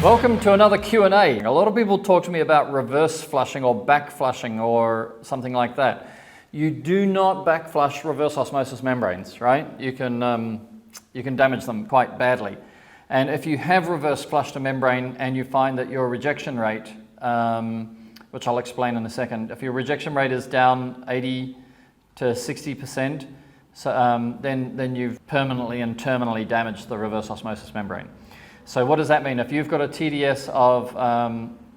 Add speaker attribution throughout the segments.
Speaker 1: Welcome to another Q&A. A lot of people talk to me about reverse flushing or back flushing or something like that. You do not back flush reverse osmosis membranes, right? You can damage them quite badly. And if you have reverse flushed a membrane and you find that your rejection rate, which I'll explain in a second, if your rejection rate is down 80 to 60%, so, then you've permanently and terminally damaged the reverse osmosis membrane. So what does that mean? If you've got a TDS of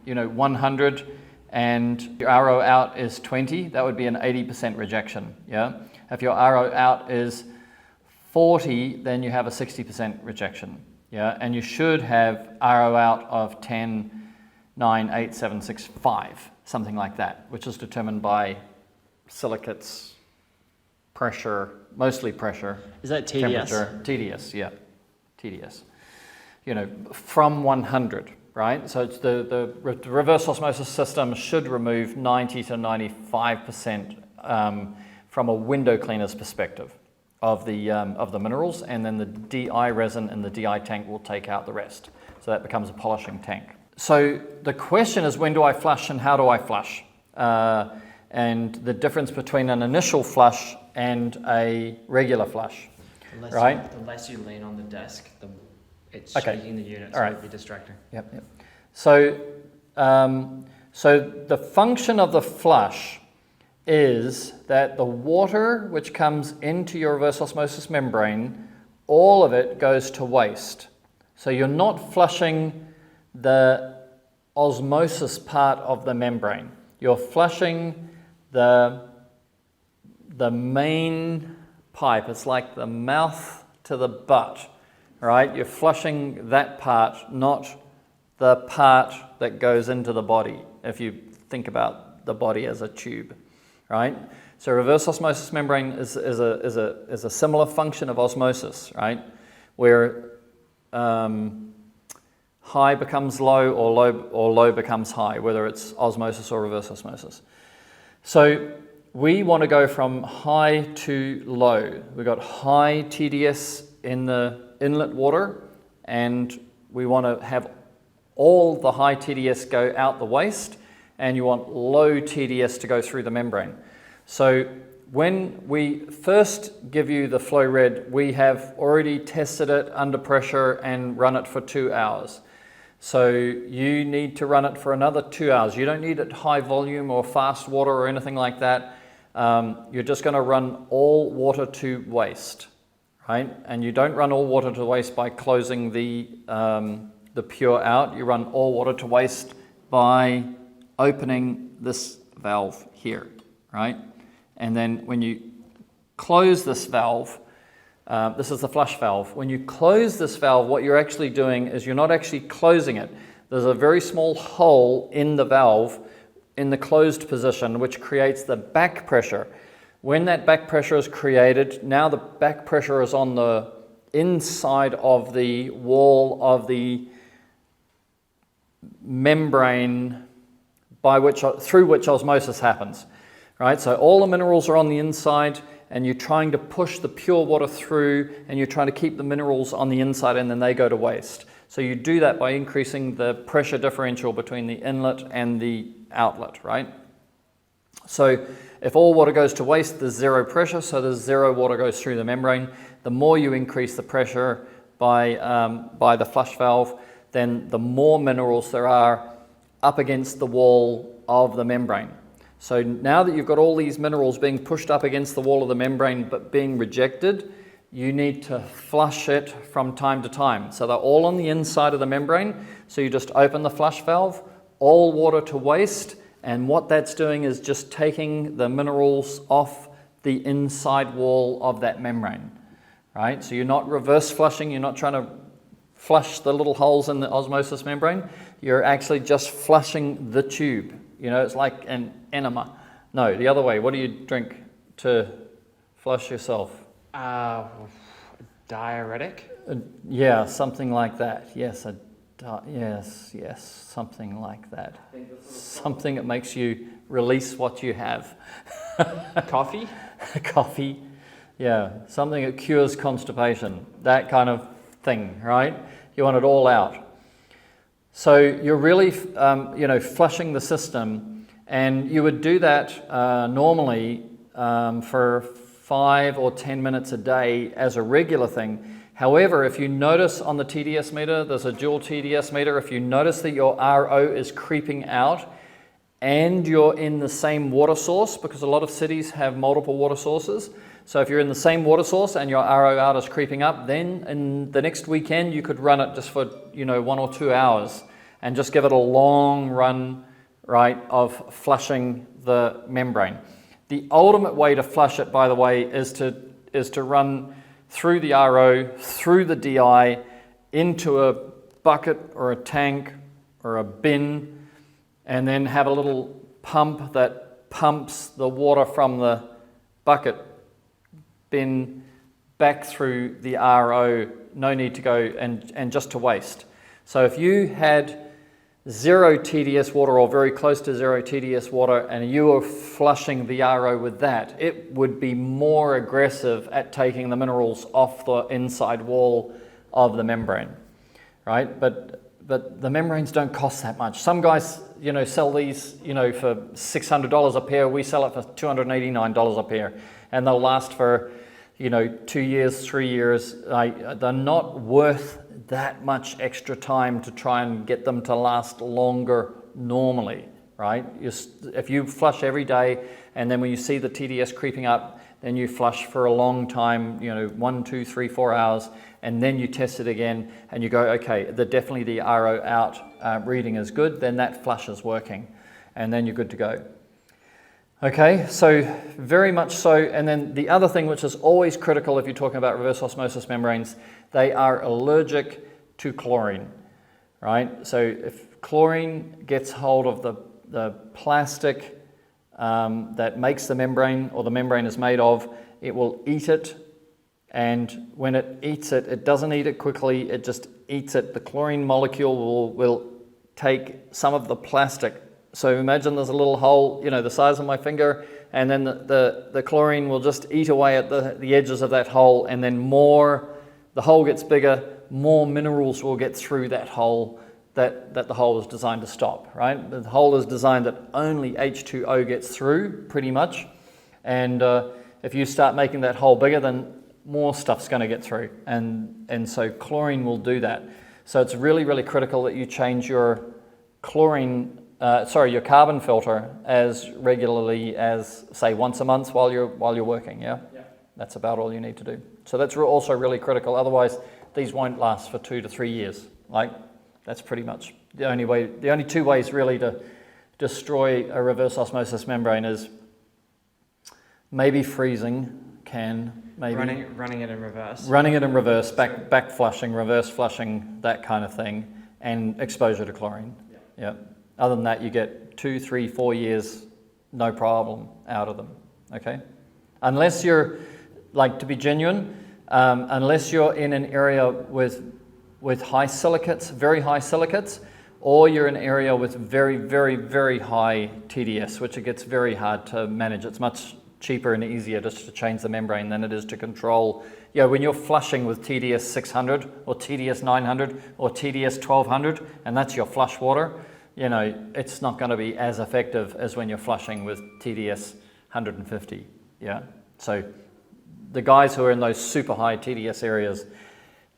Speaker 1: 100 and your RO out is 20, that would be an 80% rejection. Yeah. If your RO out is 40, then you have a 60% rejection. Yeah. And you should have RO out of 10, 9, 8, 7, 6, 5, something like that, which is determined by silicates, pressure, mostly pressure.
Speaker 2: Is that TDS?
Speaker 1: Temperature. TDS, yeah. TDS. From 100, right? So it's the reverse osmosis system should remove 90 to 95% from a window cleaner's perspective of the minerals, and then the DI resin in the DI tank will take out the rest. So that becomes a polishing tank. So the question is, when do I flush and how do I flush? And the difference between an initial flush and a regular flush, right?
Speaker 2: The less you lean on the desk, it's
Speaker 1: okay.
Speaker 2: shaking the unit, so
Speaker 1: all right.
Speaker 2: it'll be distracting.
Speaker 1: Yep. So, so the function of the flush is that the water which comes into your reverse osmosis membrane, all of it goes to waste. So you're not flushing the osmosis part of the membrane. You're flushing the main pipe. It's like the mouth to the butt. Right, you're flushing that part, not the part that goes into the body, if you think about the body as a tube, right? So reverse osmosis membrane is a similar function of osmosis, right? Where high becomes low or low becomes high, whether it's osmosis or reverse osmosis. So we want to go from high to low. We've got high TDS in the inlet water, and we want to have all the high TDS go out the waste, and you want low TDS to go through the membrane. So when we first give you the flow red, we have already tested it under pressure and run it for 2 hours. So you need to run it for another 2 hours. You don't need it high volume or fast water or anything like that. You're just going to run all water to waste. Right? And you don't run all water to waste by closing the pure out. You run all water to waste by opening this valve here, right? And then when you close this valve, this is the flush valve. When you close this valve, what you're actually doing is you're not actually closing it. There's a very small hole in the valve in the closed position, which creates the back pressure. When that back pressure is created, now the back pressure is on the inside of the wall of the membrane through which osmosis happens, right? So all the minerals are on the inside, and you're trying to push the pure water through, and you're trying to keep the minerals on the inside, and then they go to waste. So you do that by increasing the pressure differential between the inlet and the outlet, right? So if all water goes to waste, there's zero pressure, so there's zero water goes through the membrane. The more you increase the pressure by the flush valve, then the more minerals there are up against the wall of the membrane. So now that you've got all these minerals being pushed up against the wall of the membrane but being rejected, you need to flush it from time to time. So they're all on the inside of the membrane, so you just open the flush valve, all water to waste, and what that's doing is just taking the minerals off the inside wall of that membrane, right? So you're not reverse flushing, you're not trying to flush the little holes in the osmosis membrane, you're actually just flushing the tube. It's like an enema. No, the other way. What do you drink to flush yourself?
Speaker 2: Diuretic?
Speaker 1: Yeah, something like that. Yes, something like that. Something that makes you release what you have.
Speaker 2: Coffee?
Speaker 1: Coffee. Yeah, something that cures constipation. That kind of thing, right? You want it all out. So you're really, flushing the system, and you would do that normally for 5 or 10 minutes a day as a regular thing. However, if you notice on the TDS meter, there's a dual TDS meter, if you notice that your RO is creeping out and you're in the same water source, because a lot of cities have multiple water sources, so if you're in the same water source and your RO out is creeping up, then in the next weekend you could run it just for 1 or 2 hours and just give it a long run, right, of flushing the membrane. The ultimate way to flush it, by the way, is to run through the RO, through the DI, into a bucket or a tank or a bin, and then have a little pump that pumps the water from the bucket bin back through the RO. No need to go and just to waste. So if you had 0 TDS water or very close to 0 TDS water and you were flushing the RO with that, it would be more aggressive at taking the minerals off the inside wall of the membrane, right? But the membranes don't cost that much. Some guys, sell these, for $600 a pair. We sell it for $289 a pair, and they'll last for, 2 years, 3 years. They're not worth that much extra time to try and get them to last longer normally, right? If you flush every day and then when you see the TDS creeping up, then you flush for a long time, 1, 2, 3, 4 hours, and then you test it again and you go, okay, definitely the RO out reading is good, then that flush is working, and then you're good to go. Okay, so very much so. And then the other thing which is always critical if you're talking about reverse osmosis membranes, they are allergic to chlorine, right? So if chlorine gets hold of the plastic that makes the membrane, or the membrane is made of, it will eat it. And when it eats it, it doesn't eat it quickly, it just eats it. The chlorine molecule will take some of the plastic. So imagine there's a little hole, the size of my finger, and then the chlorine will just eat away at the edges of that hole, and then the hole gets bigger, more minerals will get through that hole that the hole is designed to stop, right? The hole is designed that only H2O gets through, pretty much. And if you start making that hole bigger, then more stuff's going to get through. And so chlorine will do that. So it's really, really critical that you change your your carbon filter as regularly as, say, once a month while you're working, yeah? Yeah. That's about all you need to do. So that's also really critical. Otherwise, these won't last for 2 to 3 years. That's pretty much the only 2 ways really to destroy a reverse osmosis membrane is maybe freezing, maybe
Speaker 2: running it in reverse.
Speaker 1: Running it in reverse, back flushing, reverse flushing, that kind of thing, and exposure to chlorine. Yeah. Other than that, you get 2, 3, 4 years, no problem out of them, okay? Unless you're, to be genuine, unless you're in an area with high silicates, very high silicates, or you're in an area with very, very, very high TDS, which it gets very hard to manage. It's much cheaper and easier just to change the membrane than it is to control. When you're flushing with TDS 600 or TDS 900 or TDS 1200, and that's your flush water, it's not going to be as effective as when you're flushing with TDS 150, yeah? So the guys who are in those super high TDS areas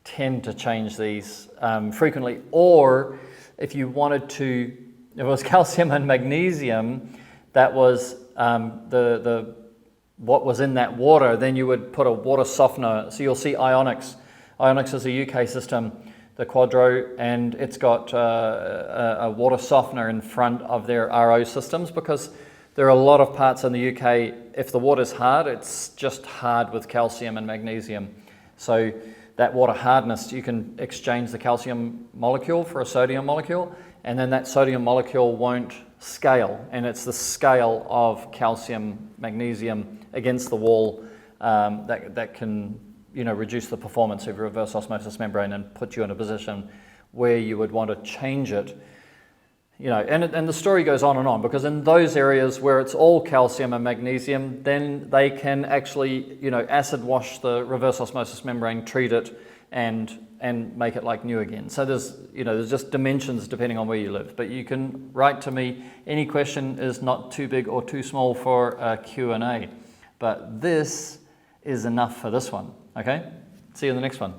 Speaker 1: tend to change these frequently, or if you wanted to, if it was calcium and magnesium, that was what was in that water, then you would put a water softener. So you'll see Ionix. Ionix is a UK system, the Quadro, and it's got a water softener in front of their RO systems, because there are a lot of parts in the UK, if the water's hard, it's just hard with calcium and magnesium. So that water hardness, you can exchange the calcium molecule for a sodium molecule, and then that sodium molecule won't scale, and it's the scale of calcium, magnesium against the wall that can reduce the performance of your reverse osmosis membrane and put you in a position where you would want to change it. And the story goes on, because in those areas where it's all calcium and magnesium, then they can actually, acid wash the reverse osmosis membrane, treat it, and and make it like new again. So there's just dimensions depending on where you live. But you can write to me. Any question is not too big or too small for a Q&A. But this is enough for this one. Okay? See you in the next one.